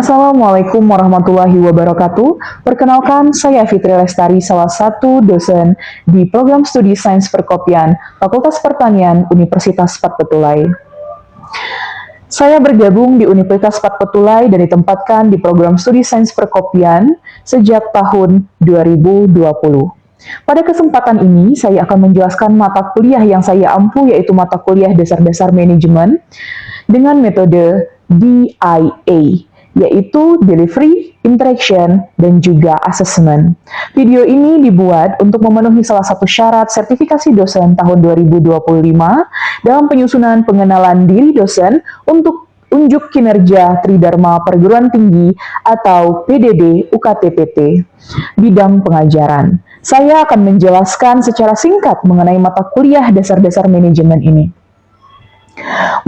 Assalamualaikum warahmatullahi wabarakatuh. Perkenalkan, saya Fitri Lestari, salah satu dosen di program studi Sains Perkopian, Fakultas Pertanian, Universitas Fatpetulai. Saya bergabung di Universitas Fatpetulai dan ditempatkan di program studi Sains Perkopian sejak tahun 2020. Pada kesempatan ini, saya akan menjelaskan mata kuliah yang saya ampu, yaitu mata kuliah Dasar-Dasar Manajemen dengan metode DIA, yaitu Delivery, Interaction, dan juga Assessment. Video ini dibuat untuk memenuhi salah satu syarat sertifikasi dosen tahun 2025 dalam penyusunan pengenalan diri dosen untuk unjuk kinerja Tridharma Perguruan Tinggi atau PDD UKT-PT, bidang pengajaran. Saya akan menjelaskan secara singkat mengenai mata kuliah Dasar-Dasar Manajemen ini.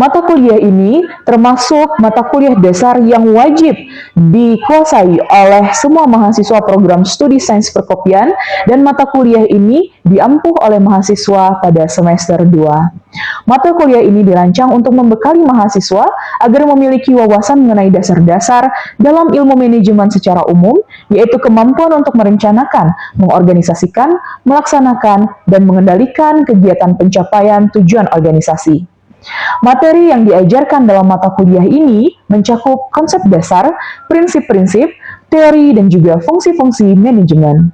Mata kuliah ini termasuk mata kuliah dasar yang wajib dikuasai oleh semua mahasiswa program studi Sains Perkopian, dan mata kuliah ini diampuh oleh mahasiswa pada semester 2. Mata kuliah ini dirancang untuk membekali mahasiswa agar memiliki wawasan mengenai dasar-dasar dalam ilmu manajemen secara umum, yaitu kemampuan untuk merencanakan, mengorganisasikan, melaksanakan, dan mengendalikan kegiatan pencapaian tujuan organisasi. Materi yang diajarkan dalam mata kuliah ini mencakup konsep dasar, prinsip-prinsip, teori, dan juga fungsi-fungsi manajemen.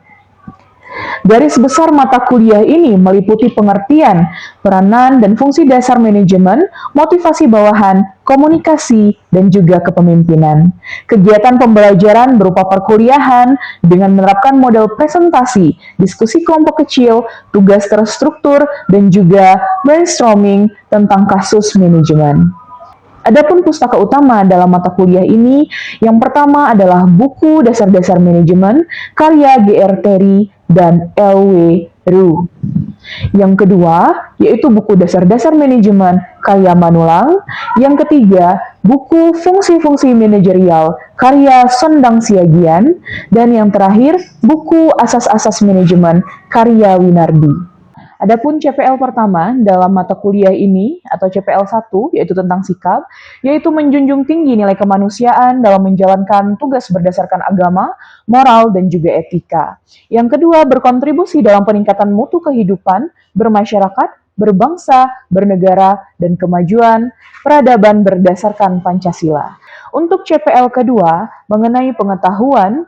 Garis besar mata kuliah ini meliputi pengertian, peranan, dan fungsi dasar manajemen, motivasi bawahan, komunikasi, dan juga kepemimpinan. Kegiatan pembelajaran berupa perkuliahan dengan menerapkan model presentasi, diskusi kelompok kecil, tugas terstruktur, dan juga brainstorming tentang kasus manajemen. Adapun pustaka utama dalam mata kuliah ini, yang pertama adalah buku Dasar-Dasar Manajemen, karya G.R. Terry dan L.W. Ru. Yang kedua, yaitu buku Dasar-Dasar Manajemen, karya Manulang. Yang ketiga, buku Fungsi-Fungsi Manajerial, karya Sondang Siagian. Dan yang terakhir, buku Asas-Asas Manajemen, karya Winardi. Adapun CPL pertama dalam mata kuliah ini, atau CPL 1, yaitu tentang sikap, yaitu menjunjung tinggi nilai kemanusiaan dalam menjalankan tugas berdasarkan agama, moral, dan juga etika. Yang kedua, berkontribusi dalam peningkatan mutu kehidupan, bermasyarakat, berbangsa, bernegara, dan kemajuan peradaban berdasarkan Pancasila. Untuk CPL kedua, mengenai pengetahuan,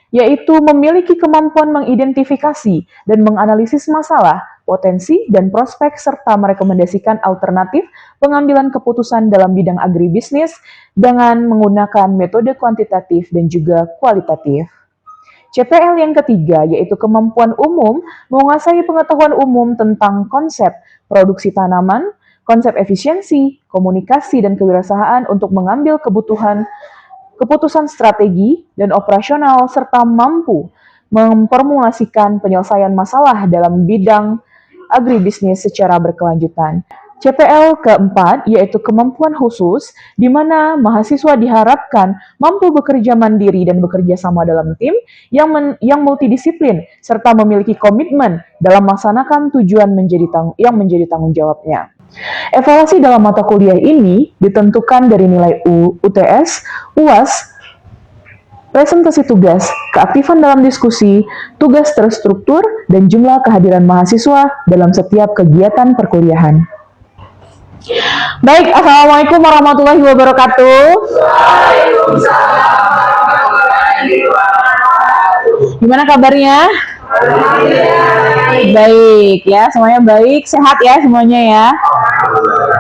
yaitu memiliki kemampuan mengidentifikasi dan menganalisis masalah, potensi, dan prospek, serta merekomendasikan alternatif pengambilan keputusan dalam bidang agribisnis dengan menggunakan metode kuantitatif dan juga kualitatif. CPL yang ketiga, yaitu kemampuan umum, menguasai pengetahuan umum tentang konsep produksi tanaman, konsep efisiensi, komunikasi, dan kewirausahaan untuk mengambil keputusan strategi dan operasional, serta mampu memformulasikan penyelesaian masalah dalam bidang agribisnis secara berkelanjutan. CPL keempat, yaitu kemampuan khusus, di mana mahasiswa diharapkan mampu bekerja mandiri dan bekerja sama dalam tim yang multidisiplin, serta memiliki komitmen dalam melaksanakan tujuan yang menjadi tanggung jawabnya. Evaluasi dalam mata kuliah ini ditentukan dari nilai UTS, UAS, presentasi tugas, keaktifan dalam diskusi, tugas terstruktur, dan jumlah kehadiran mahasiswa dalam setiap kegiatan perkuliahan. Baik, Assalamualaikum warahmatullahi wabarakatuh. Waalaikumsalam warahmatullahi wabarakatuh. Gimana kabarnya? Baik ya, semuanya baik, sehat ya semuanya ya.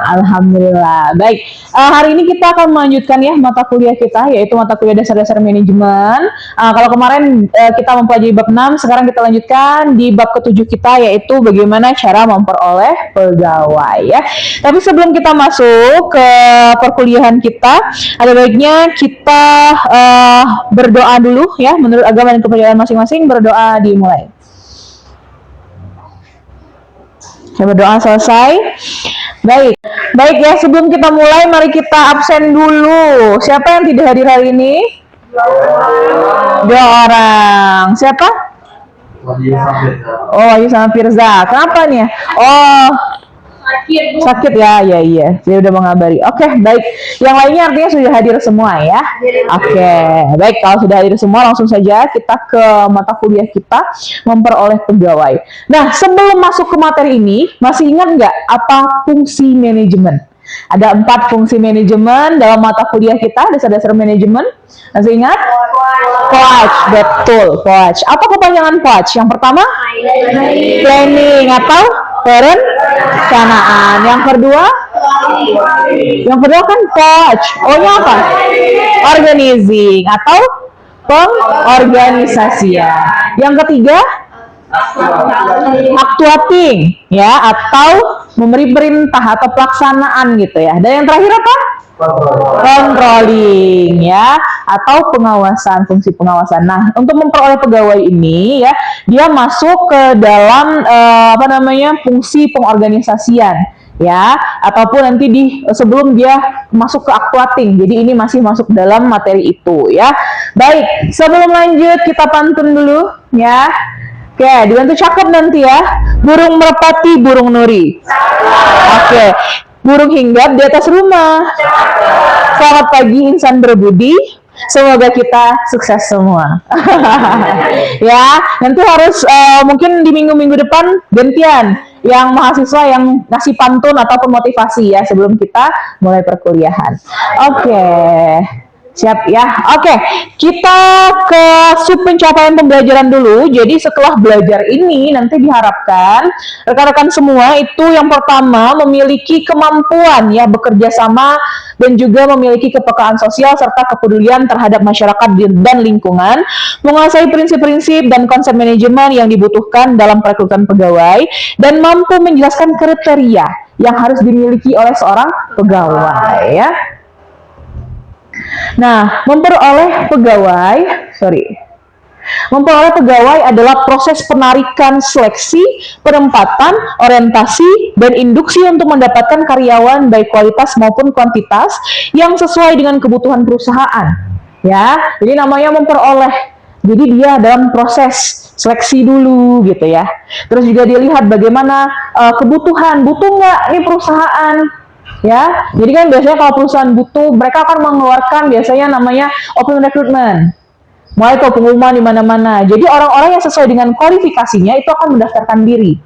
Alhamdulillah. Baik, hari ini kita akan melanjutkan ya mata kuliah kita, yaitu mata kuliah Dasar-Dasar Manajemen. Kalau kemarin kita mempelajari bab 6, sekarang kita lanjutkan di bab ke-7 kita, yaitu bagaimana cara memperoleh pegawai ya. Tapi sebelum kita masuk ke perkuliahan kita, ada baiknya kita berdoa dulu ya, menurut agama dan kepercayaan masing-masing. Berdoa dimulai. Saya berdoa selesai. Baik ya, sebelum kita mulai, mari kita absen dulu. Siapa yang tidak hadir hari ini? 2 orang. Siapa? Wahyu sama Firza. Oh, Wahyu sama Firza. Kenapa nih? Oh, Sakit ya, ya iya. Saya udah mengabari. Oke, baik. Yang lainnya artinya sudah hadir semua ya. Oke, baik. Kalau sudah hadir semua, langsung saja kita ke mata kuliah kita, memperoleh pegawai. Nah, sebelum masuk ke materi ini, masih ingat nggak apa fungsi manajemen? Ada 4 fungsi manajemen dalam mata kuliah kita, dasar-dasar manajemen. Masih ingat? Coach, betul, coach. Apa kepanjangan coach? Yang pertama? Planning atau perencanaan. Yang kedua? Yang kedua kan coach. O-nya apa? Organizing atau pengorganisasian. Yang ketiga? Actuating ya, atau memberi perintah atau pelaksanaan gitu ya. Dan yang terakhir apa? Controlling ya, atau pengawasan, fungsi pengawasan. Nah, untuk memperoleh pegawai ini ya, dia masuk ke dalam fungsi pengorganisasian ya, ataupun nanti sebelum dia masuk ke actuating. Jadi ini masih masuk dalam materi itu ya. Baik, sebelum lanjut kita pantun dulu ya. Oke, dibantu cakep nanti ya. Burung merpati, burung nuri. Oke, burung hinggap di atas rumah. Selamat pagi insan berbudi. Semoga kita sukses semua. Ya, nanti harus mungkin di minggu-minggu depan gantian yang mahasiswa yang ngasih pantun ataupun motivasi ya sebelum kita mulai perkuliahan. Oke. Siap ya. Oke, kita ke sub pencapaian pembelajaran dulu. Jadi setelah belajar ini nanti diharapkan rekan-rekan semua itu yang pertama memiliki kemampuan ya bekerja sama dan juga memiliki kepekaan sosial serta kepedulian terhadap masyarakat dan lingkungan, menguasai prinsip-prinsip dan konsep manajemen yang dibutuhkan dalam perekrutan pegawai dan mampu menjelaskan kriteria yang harus dimiliki oleh seorang pegawai ya. Nah, memperoleh pegawai adalah proses penarikan seleksi, penempatan, orientasi, dan induksi untuk mendapatkan karyawan baik kualitas maupun kuantitas yang sesuai dengan kebutuhan perusahaan. Ya, jadi namanya memperoleh. Jadi dia dalam proses seleksi dulu gitu ya. Terus juga dilihat bagaimana kebutuhan, butuh nggak nih perusahaan. Ya, jadi kan biasanya kalau perusahaan butuh, mereka akan mengeluarkan biasanya namanya open recruitment. Mulai tuh pengumuman di mana-mana. Jadi orang-orang yang sesuai dengan kualifikasinya itu akan mendaftarkan diri.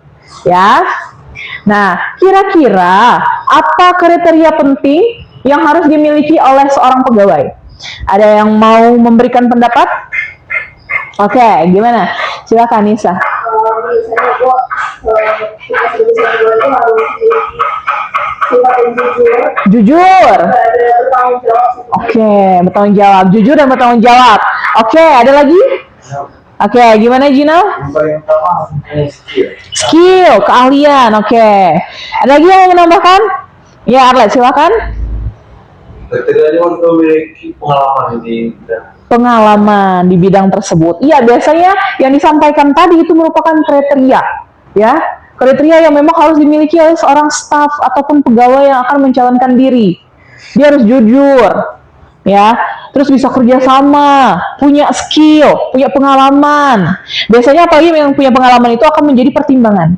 Ya. Nah, kira-kira apa kriteria penting yang harus dimiliki oleh seorang pegawai? Ada yang mau memberikan pendapat? Oke, gimana? Silakan Nisa. Jujur. Oke, bertanggung jawab. Jujur dan bertanggung jawab. Oke, ada lagi? Oke, gimana Gina? Skill, keahlian. Oke. Ada lagi yang mau menambahkan? Ya, Arlet, silakan. Ketiganya untuk memiliki pengalaman di bidang tersebut. Iya, biasanya yang disampaikan tadi itu merupakan kriteria, ya. Kriteria yang memang harus dimiliki oleh seorang staf ataupun pegawai yang akan mencalonkan diri. Dia harus jujur, ya. Terus bisa kerja sama, punya skill, punya pengalaman. Biasanya apalagi yang punya pengalaman itu akan menjadi pertimbangan.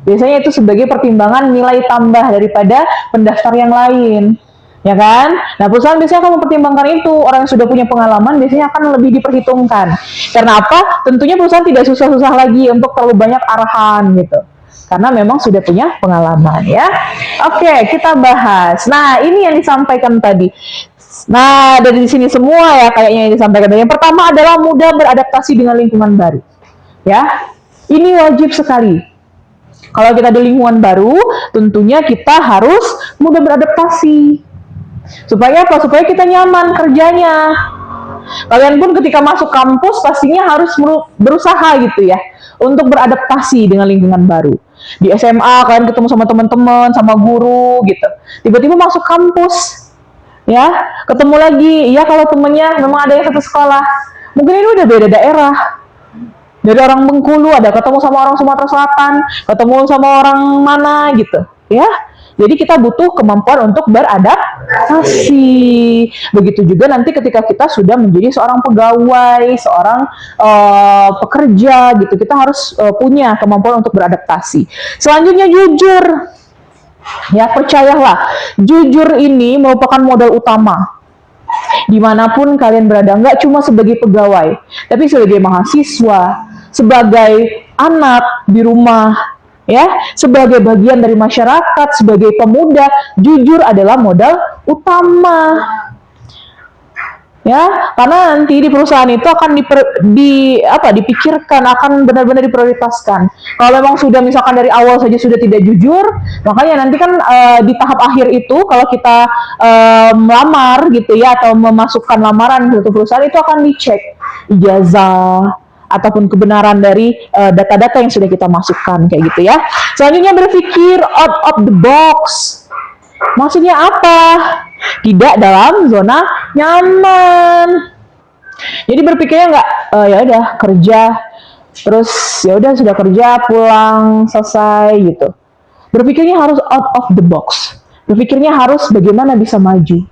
Biasanya itu sebagai pertimbangan nilai tambah daripada pendaftar yang lain. Ya kan? Nah, perusahaan biasanya akan mempertimbangkan itu. Orang yang sudah punya pengalaman biasanya akan lebih diperhitungkan. Karena apa? Tentunya perusahaan tidak susah-susah lagi untuk terlalu banyak arahan gitu. Karena memang sudah punya pengalaman ya. Oke, kita bahas. Nah, ini yang disampaikan tadi. Nah, dari sini semua ya kayaknya yang disampaikan. Yang pertama adalah mudah beradaptasi dengan lingkungan baru. Ya, ini wajib sekali. Kalau kita di lingkungan baru, tentunya kita harus mudah beradaptasi. Supaya apa? Supaya kita nyaman kerjanya. Kalian pun ketika masuk kampus pastinya harus berusaha gitu ya untuk beradaptasi dengan lingkungan baru. Di SMA kalian ketemu sama teman-teman, sama guru gitu. Tiba-tiba masuk kampus, ya ketemu lagi. Ya kalau temennya memang ada yang satu sekolah, mungkin ini udah beda daerah. Dari orang Bengkulu ada ketemu sama orang Sumatera Selatan, ketemu sama orang mana gitu, ya. Jadi kita butuh kemampuan untuk beradaptasi. Begitu juga nanti ketika kita sudah menjadi seorang pegawai, seorang pekerja gitu, kita harus punya kemampuan untuk beradaptasi. Selanjutnya jujur. Ya, percayalah, jujur ini merupakan modal utama. Dimanapun kalian berada, nggak cuma sebagai pegawai, tapi sebagai mahasiswa, sebagai anak di rumah, ya, sebagai bagian dari masyarakat, sebagai pemuda, jujur adalah modal utama. Ya, karena nanti di perusahaan itu akan dipikirkan, akan benar-benar diprioritaskan. Kalau memang sudah misalkan dari awal saja sudah tidak jujur, makanya nanti kan di tahap akhir itu kalau kita melamar gitu ya, atau memasukkan lamaran ke suatu perusahaan, itu akan dicek ijazah ataupun kebenaran dari data-data yang sudah kita masukkan kayak gitu ya. Selanjutnya, berpikir out of the box. Maksudnya apa? Tidak dalam zona nyaman. Jadi berpikirnya nggak ya udah kerja, terus ya udah sudah kerja, pulang, selesai gitu. Berpikirnya harus out of the box. Berpikirnya harus bagaimana bisa maju.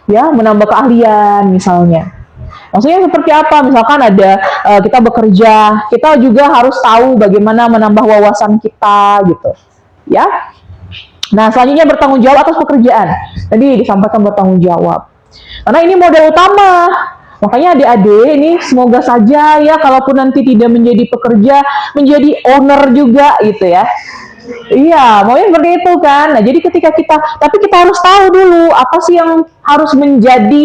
Ya, menambah keahlian misalnya. Maksudnya seperti apa? Misalkan ada kita bekerja, kita juga harus tahu bagaimana menambah wawasan kita gitu. Ya. Nah, selanjutnya bertanggung jawab atas pekerjaan. Tadi disampaikan bertanggung jawab. Karena ini modal utama. Makanya adik-adik ini semoga saja ya, kalaupun nanti tidak menjadi pekerja, menjadi owner juga gitu ya. Iya, maunya seperti itu kan. Nah, jadi tapi kita harus tahu dulu apa sih yang harus menjadi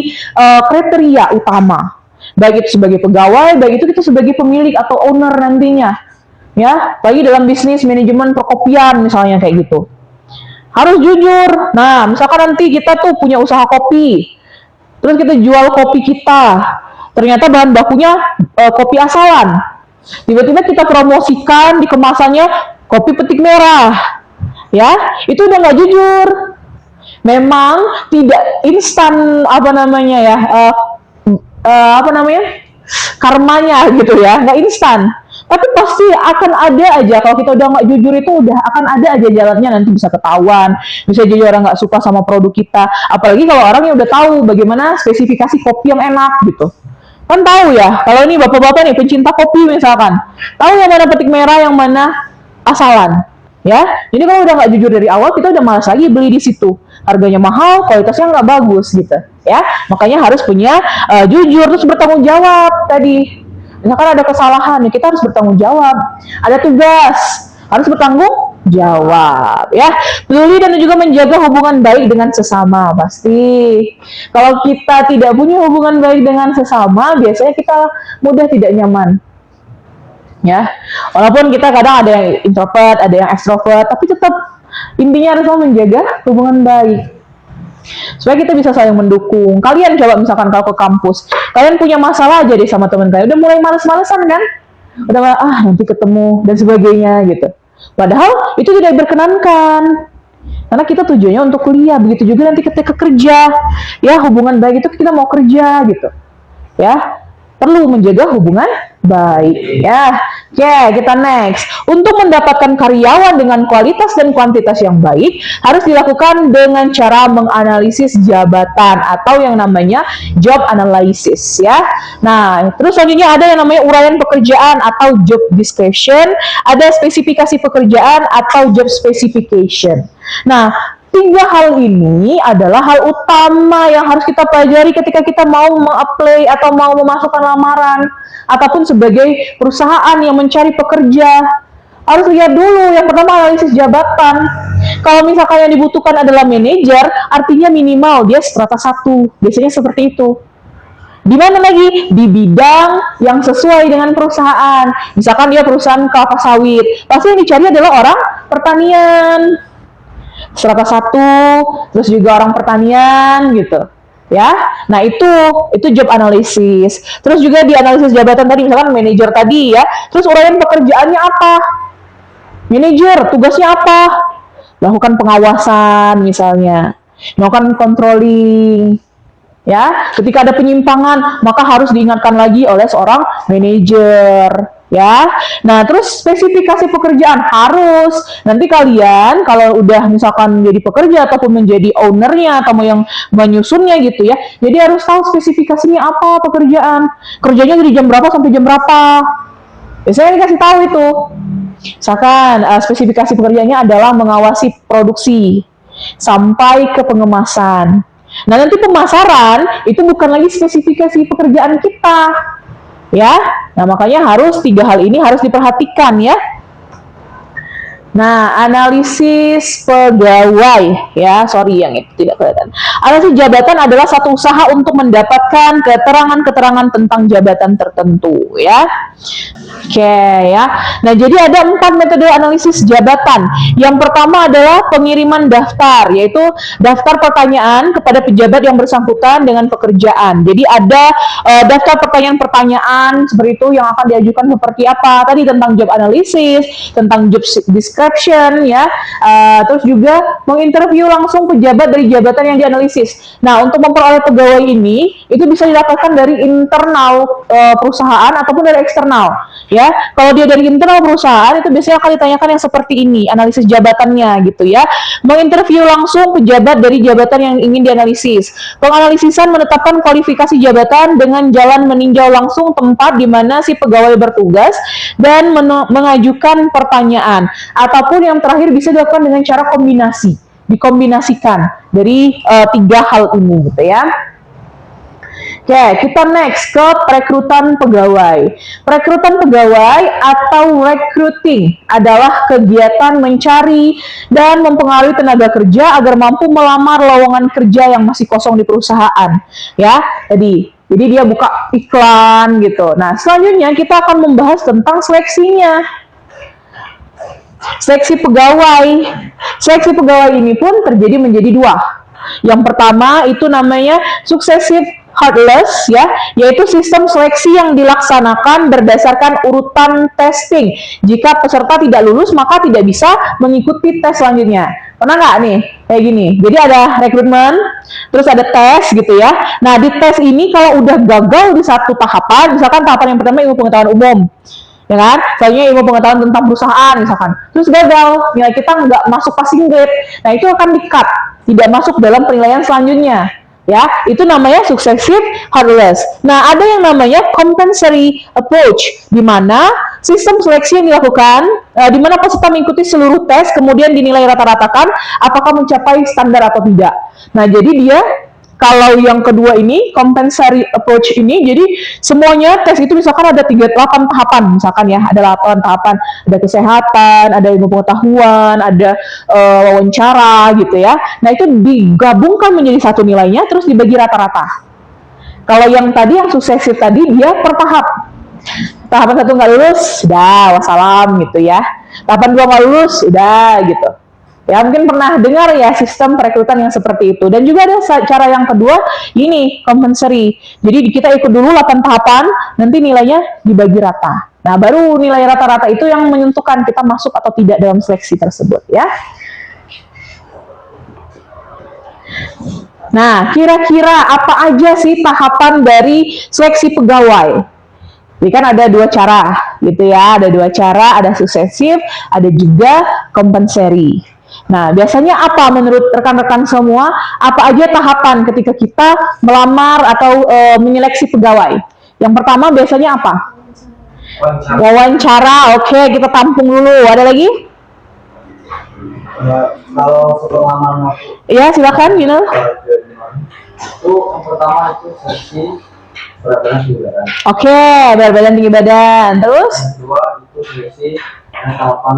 kriteria utama. Baik itu sebagai pegawai, baik itu kita sebagai pemilik atau owner nantinya. Ya, bagi dalam bisnis manajemen perkopian misalnya kayak gitu. Harus jujur. Nah, misalkan nanti kita tuh punya usaha kopi, terus kita jual kopi kita, ternyata bahan bakunya kopi asalan. Tiba-tiba kita promosikan di kemasannya kopi petik merah. Ya, itu udah nggak jujur. Memang tidak instan karmanya gitu ya, nggak instan. Tapi pasti akan ada aja, kalau kita udah nggak jujur itu udah akan ada aja jalannya, nanti bisa ketahuan, bisa jadi orang nggak suka sama produk kita. Apalagi kalau orangnya udah tahu bagaimana spesifikasi kopi yang enak gitu. Kan tahu ya, kalau ini bapak-bapak nih pencinta kopi misalkan, tahu yang mana petik merah, yang mana asalan. Ya, jadi kalau udah nggak jujur dari awal, kita udah malas lagi beli di situ. Harganya mahal, kualitasnya nggak bagus gitu. Ya, makanya harus punya jujur, terus bertanggung jawab tadi. Misalkan ada kesalahan, ya kita harus bertanggung jawab. Ada tugas, harus bertanggung jawab. Ya, peduli dan juga menjaga hubungan baik dengan sesama pasti. Kalau kita tidak punya hubungan baik dengan sesama, biasanya kita mudah tidak nyaman. Ya, walaupun kita kadang ada yang introvert, ada yang extrovert, tapi tetap intinya harus menjaga hubungan baik. Supaya kita bisa saling mendukung. Kalian coba misalkan kalau ke kampus, kalian punya masalah aja deh sama teman kalian, udah mulai males-malesan kan? Udah nanti ketemu dan sebagainya gitu. Padahal itu tidak diperkenankan. Karena kita tujuannya untuk kuliah, begitu juga nanti ketika kerja. Ya, hubungan baik itu kita mau kerja gitu. Ya, perlu menjaga hubungan baik ya. Oke, kita next. Untuk mendapatkan karyawan dengan kualitas dan kuantitas yang baik, harus dilakukan dengan cara menganalisis jabatan atau yang namanya job analysis ya. Nah, terus selanjutnya ada yang namanya uraian pekerjaan atau job description, ada spesifikasi pekerjaan atau job specification. Nah, tiga hal ini adalah hal utama yang harus kita pelajari ketika kita mau meng-apply atau mau memasukkan lamaran ataupun sebagai perusahaan yang mencari pekerja. Harus lihat dulu, yang pertama analisis jabatan. Kalau misalkan yang dibutuhkan adalah manajer, artinya minimal dia strata 1. Biasanya seperti itu. Di mana lagi? Di bidang yang sesuai dengan perusahaan. Misalkan dia perusahaan kelapa sawit, pasti yang dicari adalah orang pertanian. Strata 1, terus juga orang pertanian gitu. Ya, nah itu job analysis. Terus juga di analisis jabatan tadi, misalkan manajer tadi ya. Terus uraian pekerjaannya apa? Manajer tugasnya apa? Lakukan pengawasan misalnya, melakukan controlling. Ya, ketika ada penyimpangan maka harus diingatkan lagi oleh seorang manajer. Ya, nah terus spesifikasi pekerjaan harus nanti kalian kalau udah misalkan menjadi pekerja ataupun menjadi ownernya atau yang menyusunnya gitu ya, jadi harus tahu spesifikasinya apa pekerjaan, kerjanya dari jam berapa sampai jam berapa, biasanya dikasih tahu itu Misalkan spesifikasi pekerjaannya adalah mengawasi produksi sampai ke pengemasan. Nah, nanti pemasaran itu bukan lagi spesifikasi pekerjaan kita, ya. Nah, makanya harus 3 hal ini harus diperhatikan ya. Nah, analisis pegawai, ya, sorry yang itu tidak kelihatan. Analisis jabatan adalah satu usaha untuk mendapatkan keterangan-keterangan tentang jabatan tertentu, ya. Oke, ya. Nah, jadi ada 4 metode analisis jabatan. Yang pertama adalah pengiriman daftar, yaitu daftar pertanyaan kepada pejabat yang bersangkutan dengan pekerjaan. Jadi ada daftar pertanyaan-pertanyaan seperti itu yang akan diajukan seperti apa? Tadi tentang job analysis, tentang job description, ya. Terus juga menginterview langsung pejabat dari jabatan yang dianalisis. Nah, untuk memperoleh pegawai ini itu bisa didapatkan dari internal perusahaan ataupun dari eksternal. Ya, kalau dia dari internal perusahaan itu biasanya akan ditanyakan yang seperti ini, analisis jabatannya gitu ya. Menginterview langsung pejabat dari jabatan yang ingin dianalisis. Penganalisisan menetapkan kualifikasi jabatan dengan jalan meninjau langsung tempat di mana si pegawai bertugas dan mengajukan pertanyaan. Ataupun yang terakhir bisa dilakukan dengan cara kombinasi, dikombinasikan dari 3 hal ini gitu ya. Oke, kita next ke perekrutan pegawai. Perekrutan pegawai atau recruiting adalah kegiatan mencari dan mempengaruhi tenaga kerja agar mampu melamar lowongan kerja yang masih kosong di perusahaan. Ya, jadi dia buka iklan gitu. Nah, selanjutnya kita akan membahas tentang seleksinya. Seleksi pegawai. Seleksi pegawai ini pun terjadi menjadi 2. Yang pertama itu namanya successive heartless, ya, yaitu sistem seleksi yang dilaksanakan berdasarkan urutan testing. Jika peserta tidak lulus, maka tidak bisa mengikuti tes selanjutnya. Pernah nggak nih kayak gini? Jadi ada rekrutmen, terus ada tes gitu ya. Nah, di tes ini kalau udah gagal di satu tahapan, misalkan tahapan yang pertama ilmu pengetahuan umum, ya kan? Soalnya ilmu pengetahuan tentang perusahaan misalkan, terus gagal, nilai kita nggak masuk passing grade. Nah, itu akan di-cut, tidak masuk dalam penilaian selanjutnya. Ya, itu namanya successive heartless. Nah, ada yang namanya compensatory approach, di mana sistem seleksi yang dilakukan, di mana peserta mengikuti seluruh tes, kemudian dinilai rata-ratakan apakah mencapai standar atau tidak. Nah, jadi dia kalau yang kedua ini, compensatory approach ini, jadi semuanya tes itu misalkan ada 8 tahapan, misalkan ya, ada 8 tahapan, ada kesehatan, ada ilmu pengetahuan, ada wawancara gitu ya. Nah, itu digabungkan menjadi satu nilainya, terus dibagi rata-rata. Kalau yang tadi, yang suksesif tadi, dia per tahap. Tahapan 1 nggak lulus, udah, wassalam gitu ya. Tahapan 2 nggak lulus, udah gitu. Ya, mungkin pernah dengar ya sistem perekrutan yang seperti itu. Dan juga ada cara yang kedua, ini compensatory. Jadi kita ikut dulu 8 tahapan, nanti nilainya dibagi rata. Nah, baru nilai rata-rata itu yang menentukan kita masuk atau tidak dalam seleksi tersebut ya. Nah, kira-kira apa aja sih tahapan dari seleksi pegawai? Jadi kan ada 2 cara gitu ya, ada 2 cara, ada successive, ada juga compensatory. Nah, biasanya apa menurut rekan-rekan semua? Apa aja tahapan ketika kita melamar atau menyeleksi pegawai? Yang pertama biasanya apa? Wawancara. Oke, kita tampung dulu. Ada lagi? Ya, kalau sebelum lamar Ya, silakan, Yunus. itu yang pertama itu seleksi berat badan tinggi badan. Oke, berat badan tinggi badan. Terus? Yang kedua itu seleksi tahapan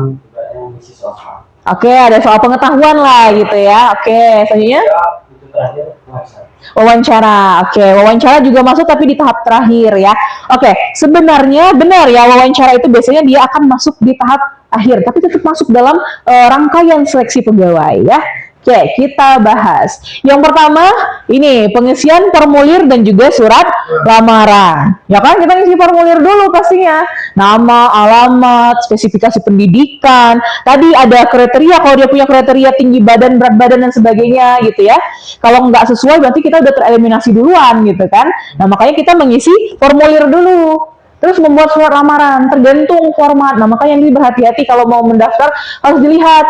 yang misi soal. Oke, ada soal pengetahuan lah gitu ya. Oke, selanjutnya? Itu terakhir wawancara. Wawancara. Oke, wawancara juga masuk tapi di tahap terakhir ya. Oke, sebenarnya benar ya, wawancara itu biasanya dia akan masuk di tahap akhir, tapi tetap masuk dalam rangkaian seleksi pegawai ya. Oke, kita bahas. Yang pertama, ini pengisian formulir dan juga surat lamaran. Ya kan, kita ngisi formulir dulu pastinya. Nama, alamat, spesifikasi pendidikan. Tadi ada kriteria, kalau dia punya kriteria tinggi badan, berat badan, dan sebagainya gitu ya. Kalau nggak sesuai, berarti kita udah tereliminasi duluan gitu kan. Nah, makanya kita mengisi formulir dulu. Terus membuat surat lamaran, tergantung format. Nah, makanya ini berhati-hati kalau mau mendaftar, harus dilihat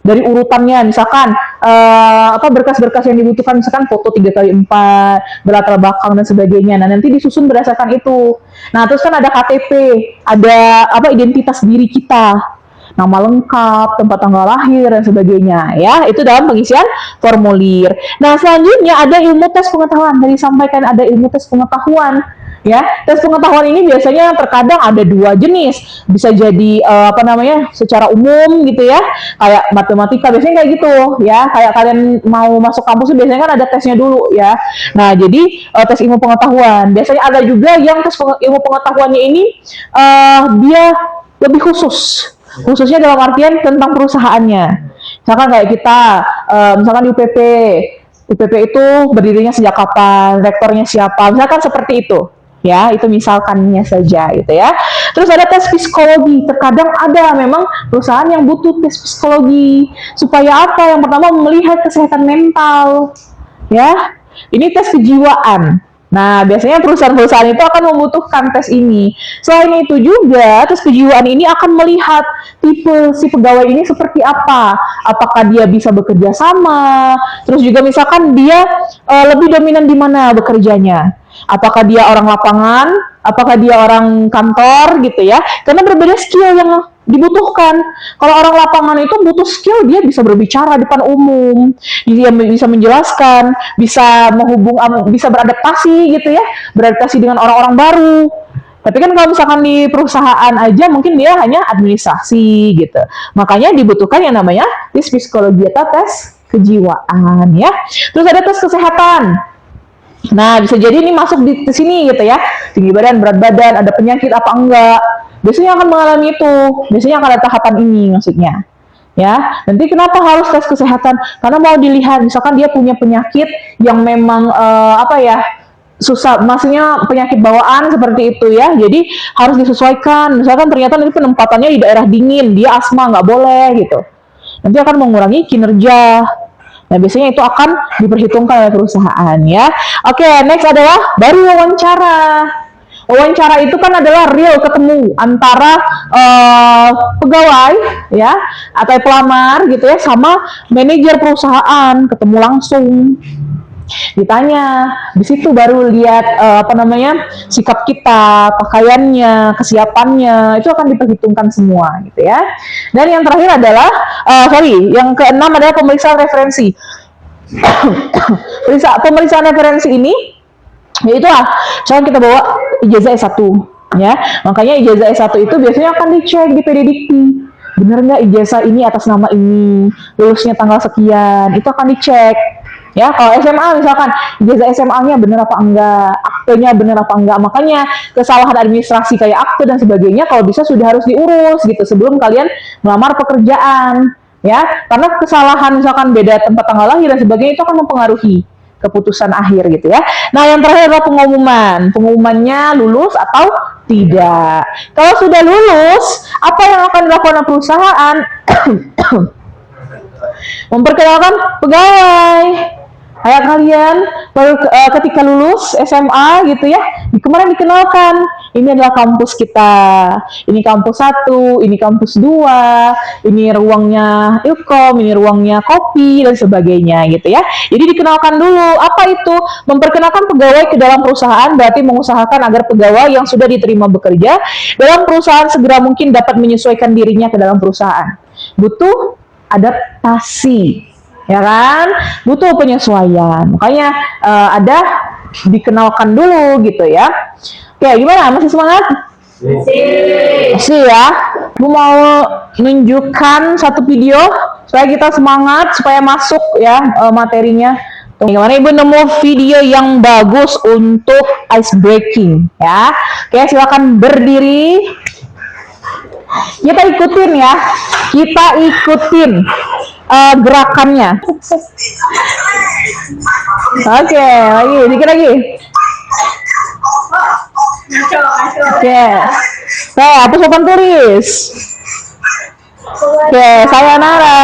dari urutannya, misalkan berkas-berkas yang dibutuhkan, misalkan foto 3x4, berlatar belakang dan sebagainya. Nah, nanti disusun berdasarkan itu. Nah, terus kan ada KTP, ada identitas diri kita. nama lengkap, tempat tanggal lahir dan sebagainya ya. Itu dalam pengisian formulir. Nah, selanjutnya ada ilmu tes pengetahuan. Tadi disampaikan ada ilmu tes pengetahuan. Ya, tes pengetahuan ini biasanya terkadang ada dua jenis, bisa jadi secara umum gitu ya, kayak matematika biasanya kayak gitu ya, kayak kalian mau masuk kampus biasanya kan ada tesnya dulu ya. Nah, jadi tes ilmu pengetahuan biasanya ada juga yang tes ilmu pengetahuannya ini dia lebih khususnya dalam artian tentang perusahaannya. Misalkan kayak kita, misalkan di UPP itu berdirinya sejak kapan, rektornya siapa, misalkan seperti itu. Ya, itu misalkannya saja gitu ya. Terus ada tes psikologi. Terkadang ada memang perusahaan yang butuh tes psikologi. Supaya apa? Yang pertama melihat kesehatan mental. Ya, ini tes kejiwaan. Nah, biasanya perusahaan-perusahaan itu akan membutuhkan tes ini. Selain itu juga, tes kejiwaan ini akan melihat tipe si pegawai ini seperti apa. Apakah dia bisa bekerja sama, terus juga misalkan dia lebih dominan di mana bekerjanya. Apakah dia orang lapangan, apakah dia orang kantor gitu ya. Karena berbeda skill yang dibutuhkan. Kalau orang lapangan itu butuh skill, dia bisa berbicara di depan umum, dia bisa menjelaskan, bisa bisa beradaptasi gitu ya, beradaptasi dengan orang-orang baru. Tapi kan kalau misalkan di perusahaan aja mungkin dia hanya administrasi gitu. Makanya dibutuhkan yang namanya tes psikologi atau tes kejiwaan ya. Terus ada tes kesehatan. Nah, bisa jadi ini masuk di sini gitu ya. Tinggi badan, berat badan, ada penyakit apa enggak. Biasanya akan mengalami itu. Biasanya akan ada tahapan ini maksudnya. Ya, nanti kenapa harus tes kesehatan? Karena mau dilihat misalkan dia punya penyakit yang memang susah, maksudnya penyakit bawaan seperti itu ya. Jadi harus disesuaikan. Misalkan ternyata nanti penempatannya di daerah dingin, dia asma nggak boleh gitu. Nanti akan mengurangi kinerja. Nah, biasanya itu akan diperhitungkan oleh perusahaan ya. Oke, next adalah baru wawancara. Wawancara itu kan adalah real ketemu antara pegawai ya atau pelamar gitu ya sama manajer perusahaan, ketemu langsung. Ditanya, di situ baru lihat sikap kita, pakaiannya, kesiapannya, itu akan diperhitungkan semua gitu ya. Dan yang terakhir adalah yang keenam adalah pemeriksaan referensi. Pemeriksaan referensi ini yaitu misalkan kita bawa ijazah S1 ya. Makanya ijazah S1 itu biasanya akan dicek di PD Dikti. Benar nggak ijazah ini atas nama ini, lulusnya tanggal sekian, itu akan dicek. Ya, kalau SMA misalkan ijazah SMA-nya benar apa enggak, aktenya benar apa enggak. Makanya kesalahan administrasi kayak akte dan sebagainya kalau bisa sudah harus diurus gitu sebelum kalian melamar pekerjaan. Ya, karena kesalahan misalkan beda tempat tanggal lahir dan sebagainya itu akan mempengaruhi keputusan akhir gitu ya. Nah, yang terakhir adalah pengumuman. Pengumumannya lulus atau tidak. Kalau sudah lulus, apa yang akan dilakukan oleh perusahaan? Memperkenalkan pegawai. Kayak kalian baru ketika lulus SMA gitu ya, kemarin dikenalkan, ini adalah kampus kita, ini kampus 1, ini kampus 2, ini ruangnya Ilkom, ini ruangnya kopi dan sebagainya gitu ya. Jadi dikenalkan dulu. Apa itu? Memperkenalkan pegawai ke dalam perusahaan berarti mengusahakan agar pegawai yang sudah diterima bekerja dalam perusahaan segera mungkin dapat menyesuaikan dirinya ke dalam perusahaan. Butuh adaptasi. Ya kan, butuh penyesuaian. Makanya ada dikenalkan dulu gitu ya. Oke, gimana? Masih semangat? Masih ya. Gue mau nunjukkan satu video supaya kita semangat, supaya masuk ya materinya. Gimana Ibu nemu video yang bagus untuk ice breaking ya? Oke, silakan berdiri. Kita ikutin ya. Kita ikutin gerakannya. Oke, lagi, dikit lagi. Oke. Hapus papan tulis. Oke, sayonara.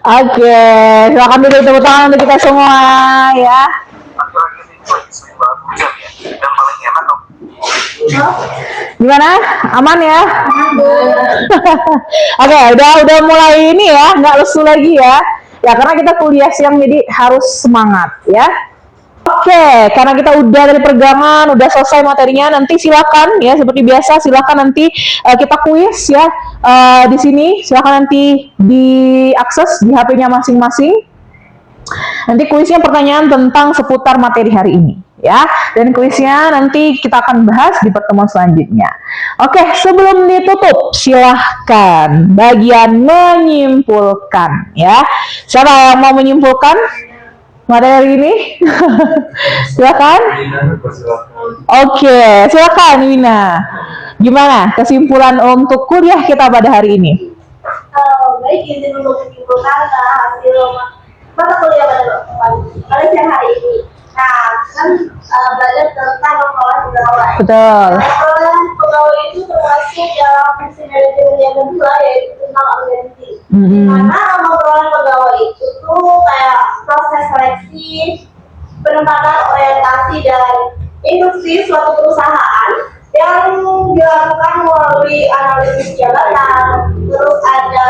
Oke, silakan dulu tepuk tangan untuk kita semua ya. Gimana? Aman ya? Oke, udah mulai ini ya, nggak lesu lagi ya. Ya karena kita kuliah siang jadi harus semangat ya. Oke, karena kita udah dari peregangan, udah selesai materinya, nanti silakan ya seperti biasa, silakan nanti kita kuis ya di sini, silakan nanti diakses di HP-nya masing-masing. Nanti kuisnya pertanyaan tentang seputar materi hari ini ya, dan kuisnya nanti kita akan bahas di pertemuan selanjutnya. Oke, sebelum ditutup silahkan bagian menyimpulkan ya. Siapa yang mau menyimpulkan materi ini? Silakan. Oke, silakan Wina. Gimana kesimpulan untuk kuliah kita pada hari ini? Baik, izin untuk menyimpulkan hasil mata kuliah pada siang hari ini. Nah, kan belajar tentang pengelolaan pegawai. Betul. Pengelolaan pegawai itu termasuk dalam fungsi manajemen yang kedua, yaitu tentang organisasi. Karena pengelolaan pegawai itu tuh kayak proses seleksi, penempatan orientasi dan induksi suatu perusahaan yang dilakukan melalui analisis jabatan, terus ada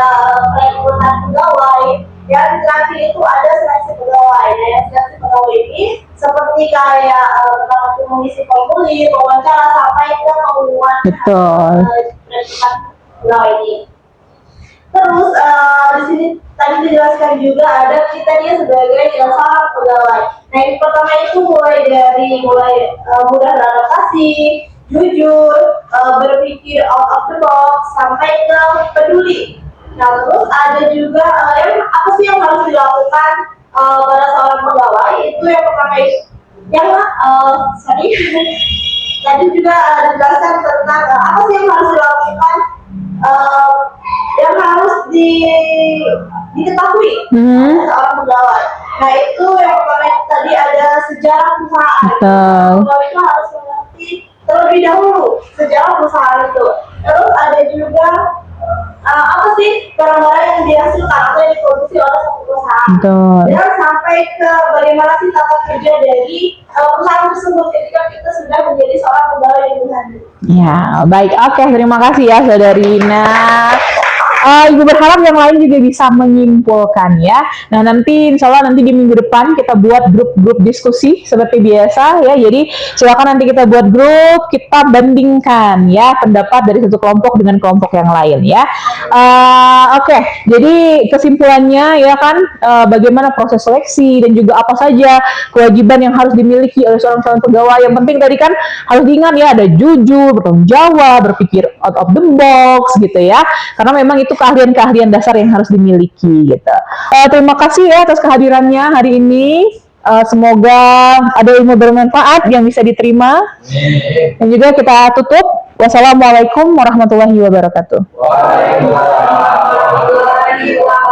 perekrutan pegawai, dan terakhir itu ada seleksi pegawai. Nah, yang seleksi pegawai ini seperti kayak pertama itu mengisi formulir, wawancara sampai ke pengumuman perekrutan pegawai ini. Terus di sini tadi dijelaskan juga ada kriteria sebagai seorang pegawai. Nah, yang pertama itu mulai mudah beradaptasi, jujur, berpikir out of the box, sampai ke peduli. Nah, terus ada juga apa sih yang harus dilakukan pada seorang pegawai? Itu yang pertama itu tadi juga dijelaskan tentang apa sih yang harus dilakukan, yang harus diketahui pada seorang pegawai. Nah, itu yang pertama tadi ada sejarah perusahaan. Pegawai itu harus mengerti terlebih dahulu sejarah perusahaan itu. Terus ada juga apa sih barang-barang yang dihasilkan atau yang diproduksi oleh suatu perusahaan. Dan sampai ke bagaimana sih tata kerja dari perusahaan tersebut ketika kita sudah menjadi seorang pegawai di perusahaan itu. Ya, baik. Oke, terima kasih ya Saudari Wina. Ibu berharap yang lain juga bisa menyimpulkan ya. Nah, nanti insya Allah nanti di minggu depan kita buat grup-grup diskusi seperti biasa ya. Jadi silakan nanti kita buat grup, kita bandingkan ya pendapat dari satu kelompok dengan kelompok yang lain ya. Oke, jadi kesimpulannya ya kan bagaimana proses seleksi dan juga apa saja kewajiban yang harus dimiliki oleh seorang pegawai. Yang penting tadi kan harus diingat ya, ada jujur, bertanggung jawab, berpikir out of the box gitu ya. Karena memang itu keahlian-keahlian dasar yang harus dimiliki gitu. Terima kasih ya atas kehadirannya hari ini. Semoga ada ilmu bermanfaat yang bisa diterima. Dan juga kita tutup. Wassalamualaikum warahmatullahi wabarakatuh. Waalaikumsalam.